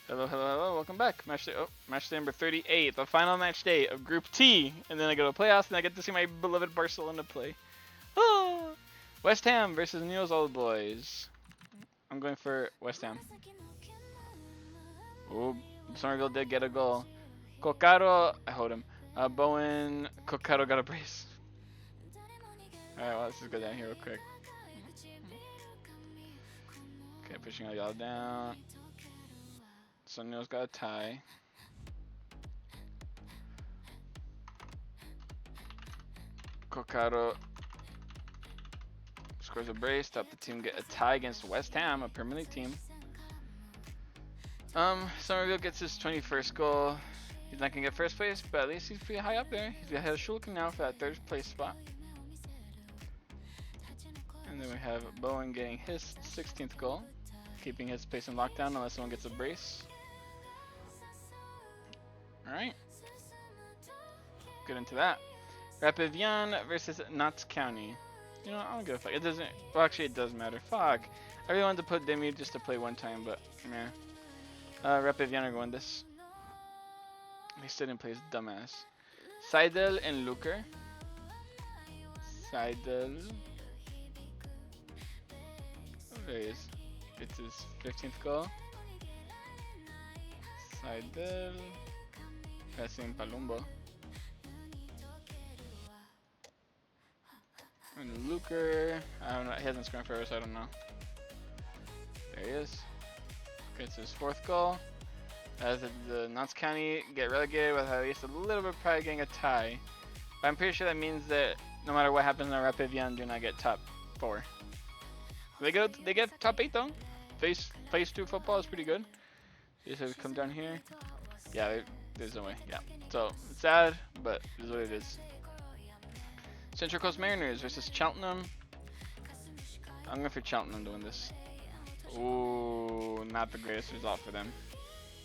Hello, hello, hello. Welcome back. Match day. Oh, match day number 38, the final match day of Group T, and then I go to playoffs, and I get to see my beloved Barcelona play. Oh! West Ham versus Neil's Old Boys. I'm going for West Ham. Oh, Somerville did get a goal. Kokaro, I hold him. Bowen, Kokaro got a brace. Alright, well, let's just go down here real quick. Okay, pushing all y'all down. So Neil's got a tie. Kokaro scores a brace to help the team get a tie against West Ham, a Premier League team. Somerville gets his 21st goal. He's not gonna get first place, but at least he's pretty high up there. He's ahead of Schulken now for that third place spot. And then we have Bowen getting his 16th goal, keeping his place in lockdown unless someone gets a brace. Alright. Get into that. Rapid Vian versus Notts County. You know, I don't give a fuck. It doesn't. Well, actually, it does matter. Fuck. I really wanted to put Demi just to play one time, but nah. Rapid Vian are going this. He still didn't play his dumbass. Seidel and Luker. Seidel. Oh, there he is. It's his 15th goal. Seidel. Passing Palumbo. And Luker, I don't know, he hasn't scored forever, so I don't know. There he is. Gets his 4th goal. As the Notts County get relegated with at least a little bit of pride getting a tie. But I'm pretty sure that means that no matter what happens in Rapid Vian, do not get top 4. They get top 8 though. Phase 2 football is pretty good. They just come down here. Yeah, there's no way. Yeah. So it's sad, but it is what it is. Central Coast Mariners versus Cheltenham. I'm going for Cheltenham to win this. Ooh, not the greatest result for them.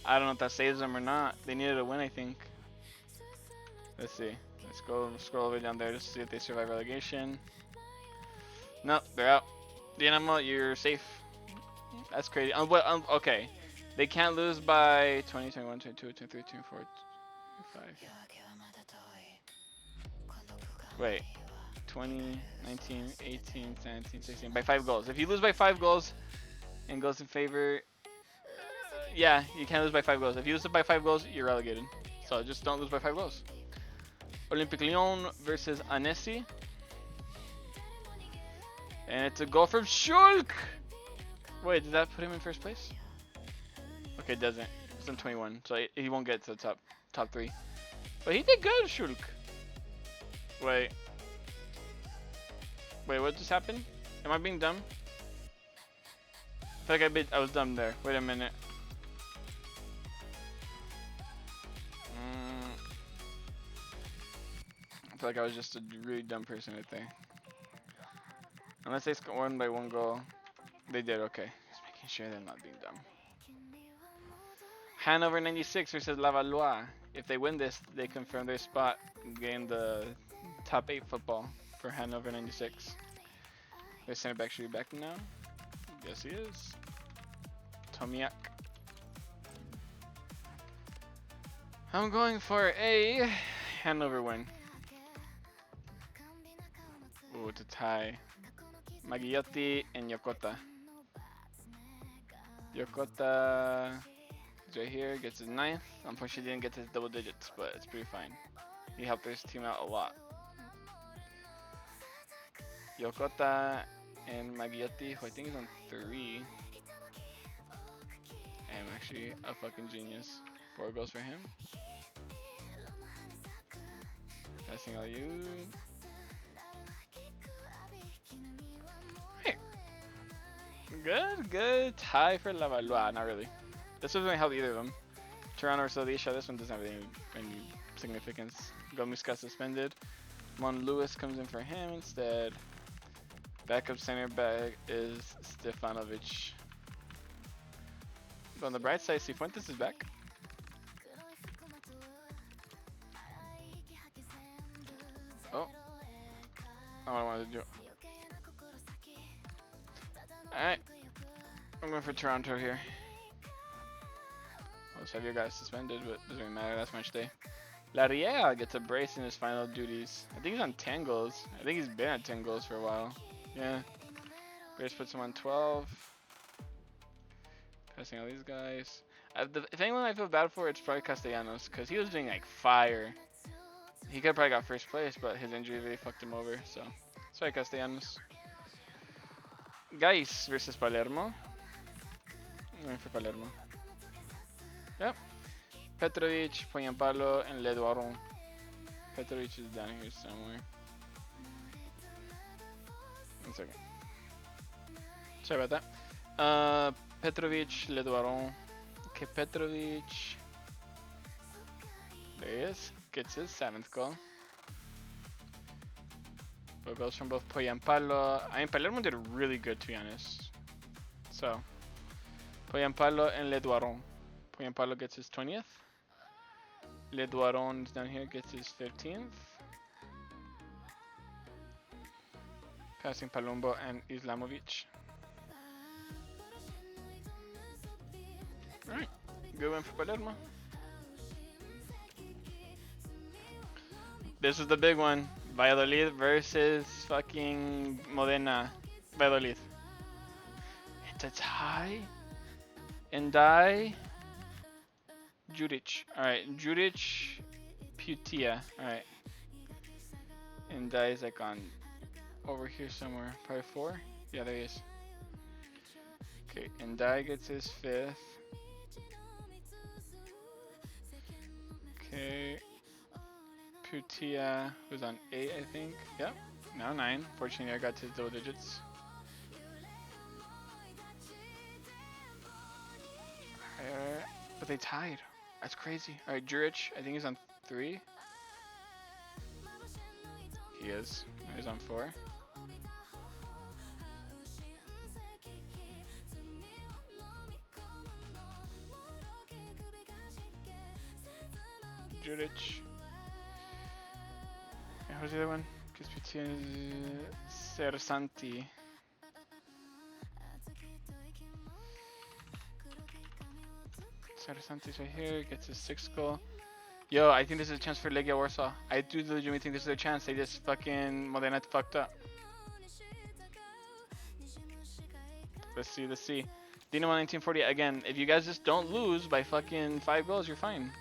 I don't know if that saves them or not. They needed a win, I think. Let's see. Let's go scroll all the way down there just to see if they survive relegation. Nope, they're out. Dynamo, you're safe. That's crazy. Okay. They can't lose by 20, 21, 22, 23, 24, 25. Wait. 20, 19, 18, 17, 16. By 5 goals. If you lose by 5 goals and goes in favor, yeah, you can't lose by 5 goals. If you lose by 5 goals, you're relegated. So just don't lose by 5 goals. Olympique Lyon versus Annecy. And it's a goal from Schulk! Wait, did that put him in first place? Okay, it doesn't. It's in 21, so he won't get to the top 3. But he did good, Schulk. Wait, what just happened? Am I being dumb? I feel like I was dumb there. Wait a minute. I feel like I was just a really dumb person right there. Unless they won by 1 goal. They did, okay. Just making sure they're not being dumb. Hanover 96 versus Lavallois. If they win this, they confirm their spot in the top 8 football for Hanover 96. Their center back should be back now. Yes, he is. Tomiak. I'm going for a Hanover win. Ooh, it's a tie. Maggiotti and Yokota. Yokota is right here, gets his 9th. Unfortunately, didn't get to his double digits, but it's pretty fine. He helped his team out a lot. Yokota and Maggiotti, who I think is on 3. I'm actually a fucking genius. 4 goals for him. Passing all you. Hey. Good. Tie for Lavallois. Not really. This doesn't help either of them. Toronto or Sodisha, this one doesn't have any significance. Gomis got suspended. Mon Lewis comes in for him instead. Backup center back is Stefanovic. But on the bright side, Cifuentes is back. Oh. I don't want to do. Alright. I'm going for Toronto here. Xavier got suspended, but doesn't really matter. That's match day. Laria gets a brace in his final duties. I think he's on 10 goals. I think he's been at 10 goals for a while. Yeah. Brace puts him on 12. Passing all these guys. If anyone I feel bad for, it's probably Castellanos, because he was doing like fire. He could have probably got first place, but his injury really fucked him over. So, sorry, Castellanos. Guys versus Palermo. I'm going for Palermo. Yep. Petrovic, Poyampalo, and Leduaron. Petrovic is down here somewhere. 1 second. Sorry about that. Petrovic, Leduaron. Okay, Petrovic. There he is. Gets his 7th goal. But goes from both Poyampalo. I mean, Palermo did really good, to be honest. So, Poyampalo and Leduaron. Poyampalo gets his 20th. Leduaron is down here, gets his 15th. Passing Palumbo and Islamovic. Alright, good win for Palermo. This is the big one. Valladolid versus fucking Modena. Valladolid. It's a tie. Endai. Judic. Alright, Judic. Putia. Alright. Endai is like on over here somewhere. Probably 4? Yeah, there he is. Okay, Endai gets his 5th. Okay. Putia was on 8, I think. Yep. Now 9. Fortunately, I got to double digits. But they tied. That's crazy. Alright, Juric, I think he's on 3. He is. He's on 4. Juric. Who's the other one? Cersanti. Cersanti's right here, gets his 6th goal. Yo, I think this is a chance for Legia Warsaw. I do legitimately think this is their chance. They just fucking Modena fucked up. Let's see, let's see. Dinamo 1940, again, if you guys just don't lose by fucking 5 goals, you're fine.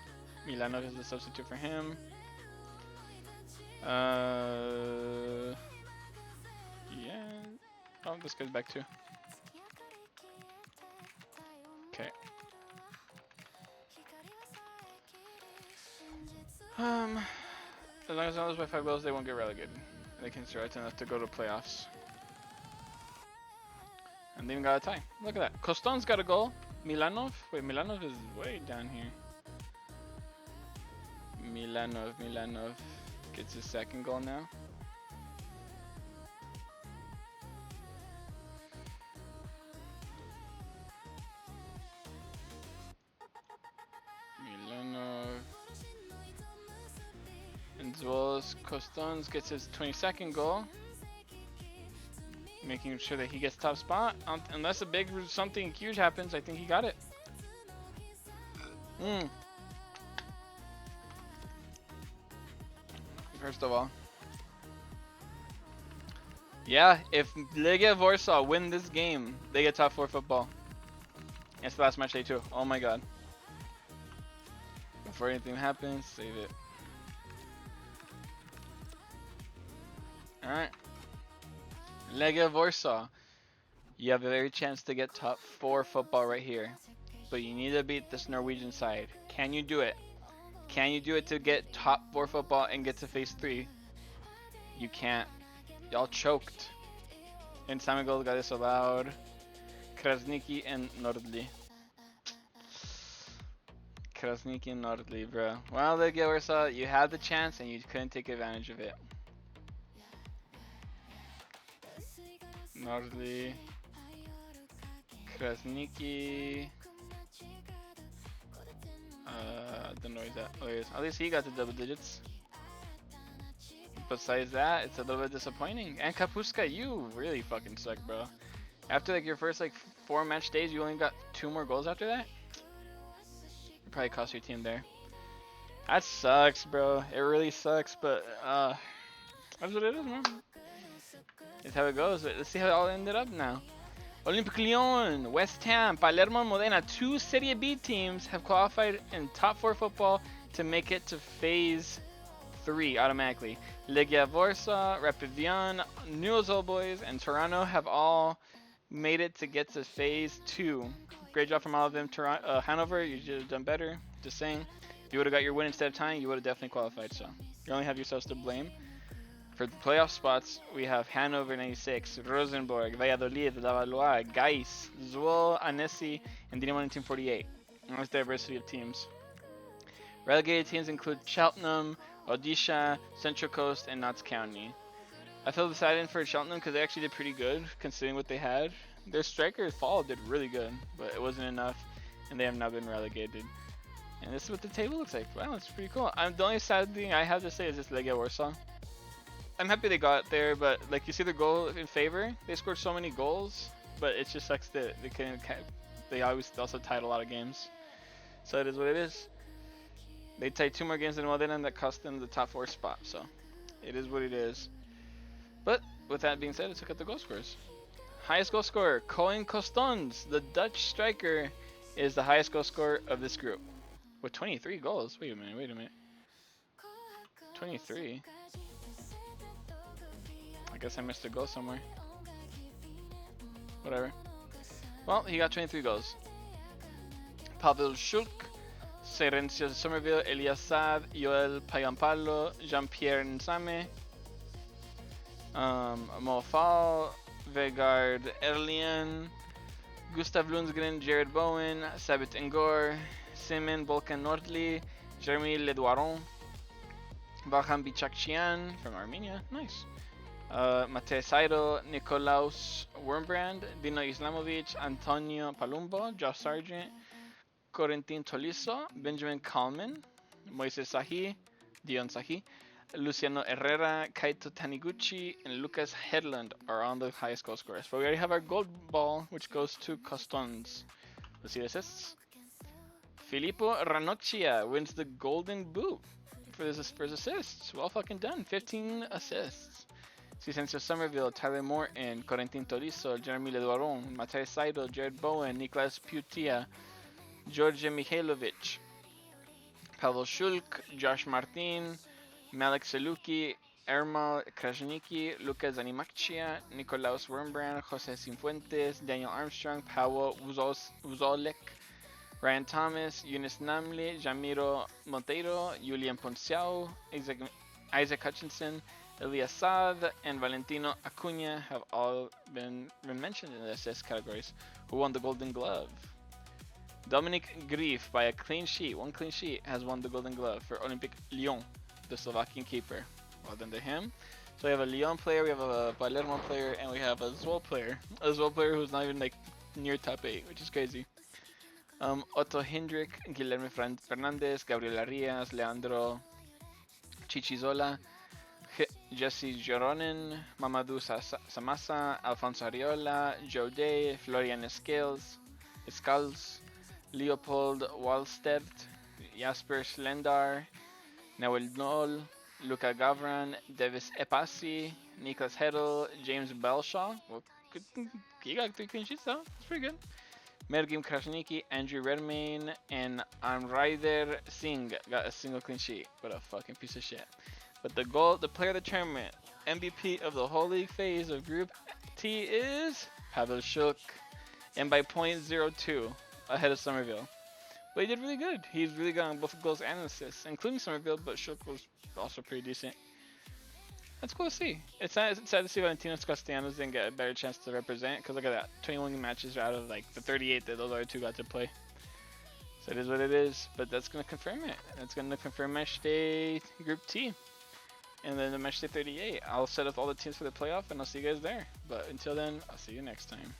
Milanov is the substitute for him. Yeah. Oh, this guy's back too. Okay. As long as they lose by 5 goals, they won't get relegated. They can survive enough to go to playoffs. And they even got a tie. Look at that. Coston's got a goal. Milanov. Wait, Milanov is way down here. Milanov gets his 2nd goal now. Milanov. And as well as Costons gets his 22nd goal. Making sure that he gets top spot. Unless a big something huge happens, I think he got it. First of all. Yeah, if Legia Warsaw win this game, they get top 4 football. It's the last match day too. Oh my god. Before anything happens, save it. Alright. Legia Warsaw. You have a very chance to get top 4 football right here. But you need to beat this Norwegian side. Can you do it? Can you do it to get top 4 football and get to phase 3? You can't. Y'all choked. And Samigol got disallowed. Krasniki and Nordli. Krasniki and Nordli, bro. Well, Legia Warsaw, you had the chance and you couldn't take advantage of it. Nordli. Krasniki. I don't know where that. Oh, yes. At least he got the double digits. Besides that, it's a little bit disappointing. And Kapuska, you really fucking suck, bro. After like your first like 4 match days, you only got 2 more goals after that? Probably cost your team there. That sucks, bro. It really sucks, but that's what it is, man. It's how it goes. Let's see how it all ended up now. Olympique Lyon, West Ham, Palermo, and Modena, 2 Serie B teams have qualified in top 4 football to make it to phase 3 automatically. Legia Warsaw, Rapid Wien, Newell's Old Boys, and Toronto have all made it to get to phase 2. Great job from all of them. Hanover, you should have done better. Just saying. If you would have got your win instead of tying, you would have definitely qualified. So you only have yourselves to blame. For the playoff spots, we have Hanover 96, Rosenborg, Valladolid, Lavallois, Gais, Zwolle, Annecy, and Dinamo 1948. Nice diversity of teams. Relegated teams include Cheltenham, Odisha, Central Coast, and Notts County. I feel decided for Cheltenham because they actually did pretty good considering what they had. Their striker Fall did really good, but it wasn't enough, and they have now been relegated. And this is what the table looks like. Wow, it's pretty cool. The only sad thing I have to say is this Legia Warsaw. I'm happy they got there, but like you see the goal in favor, they scored so many goals, but it just sucks that they always also tied a lot of games. So it is what it is. They tied 2 more games than Modena, and that cost them the top 4 spot. So it is what it is. But with that being said, let's look at the goal scorers. Highest goal scorer, Koen Costons, the Dutch striker, is the highest goal scorer of this group with 23 goals. Wait a minute. 23. I guess I missed a goal somewhere. Whatever. Well, he got 23 goals. Pavel Schulk, Serencio Somerville, Elias Saad, Yoel Payampalo, Jean-Pierre Nsame, Mofal, Vegard Erlian, Gustav Lundgren, Jared Bowen, Sabit Ngor, Simon Volkan Nordli, Jeremy Ledoiron, Vahan Bichakchian from Armenia, nice. Matej Seidel, Nikolaus Wormbrand, Dino Islamovic, Antonio Palumbo, Josh Sargent, Corentin Tolisso, Benjamin Kalman, Moises Sahi, Dion Sahi, Luciano Herrera, Kaito Taniguchi, and Lucas Hedlund are on the highest goal scorers. But we already have our gold ball, which goes to Costons. Let's see the assists. Filippo Ranocchia wins the golden boot for his assists. Well fucking done. 15 assists. Cicencio Somerville, Tyler Morton, Corentin Tolisso, Jeremy Ledoiron, Matej Seidel, Jared Bowen, Niklas Putia, George Mihailovic, Pavel Schulk, Josh Martin, Malik Seluki, Ermal Krasniki, Lucas Animaccia, Nikolaus Wormbrand, Jose Cifuentes, Daniel Armstrong, Paolo Uzolek, Ryan Thomas, Eunice Namli, Jamiro Monteiro, Julian Ponciao, Isaac Hutchinson, Elias Saad, and Valentino Acuna have all been mentioned in the assist categories, who won the Golden Glove. Dominic Grief, by a clean sheet, 1 clean sheet, has won the Golden Glove for Olympique Lyon, the Slovakian keeper. Well done to him. So we have a Lyon player, we have a Palermo player, and we have a Zwolle player. A Zwolle player who's not even like near top 8, which is crazy. Otto Hindrick, Guilherme Fernandez, Gabriel Arias, Leandro Chichizola, Jesse Joronen, Mamadou Samasa, Alfonso Ariola, Joe Day, Florian Escals, Leopold Wallstedt, Jasper Slendar, Noel Knoll, Luca Gavran, Davis Epasi, Niklas Hedl, James Belshaw. Well, good, he got 3 clean sheets though. That's pretty good. Mergim Krasniki, Andrew Redmayne, and Amrider Singh got a single clean sheet. What a fucking piece of shit. But the player of the tournament, MVP of the whole league phase of Group T is Pavel Schulk, and by .02 ahead of Somerville. But he did really good. He's really good on both goals and assists, including Somerville, but Schulk was also pretty decent. That's cool to see. It's sad to see Valentinos Castellanos didn't get a better chance to represent, because look at that, 21 matches out of like the 38 that those other 2 got to play. So it is what it is, but that's going to confirm it. That's going to confirm Matchday Group T. And then the Matchday 38, I'll set up all the teams for the playoff, and I'll see you guys there. But until then, I'll see you next time.